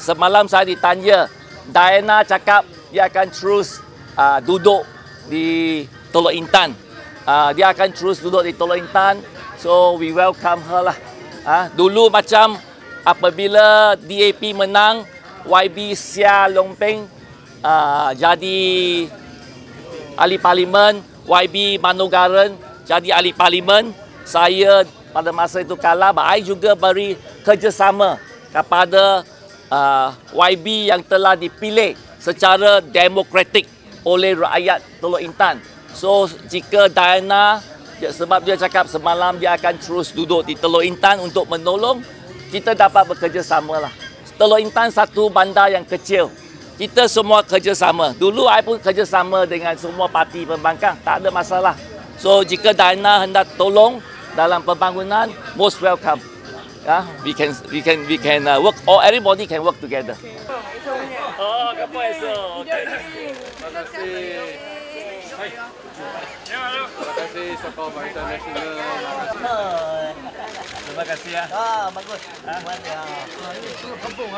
semalam saya ditanya, Diana cakap dia akan terus duduk di Teluk Intan. Dia akan terus duduk di Teluk Intan. So we welcome her lah. Dulu macam apabila DAP menang, YB Sia Long Peng jadi ahli parlimen, YB Manogaran jadi ahli parlimen. Saya pada masa itu kalah, I juga beri kerjasama kepada YB yang telah dipilih secara demokratik oleh rakyat Teluk Intan. So jika Diana, sebab dia cakap semalam dia akan terus duduk di Teluk Intan untuk menolong, kita dapat bekerjasama lah. Teluk Intan satu bandar yang kecil. Kita semua kerjasama. Dulu I pun kerjasama dengan semua parti pembangkang, tak ada masalah. So jika Diana hendak tolong dalam pembangunan, most welcome. We can work, or everybody can work together. Oh, kamu esok. Terima kasih. Terima kasih Sokong Barisan Nasional. Terima kasih ya. Bagus. Buat ya. Kampung.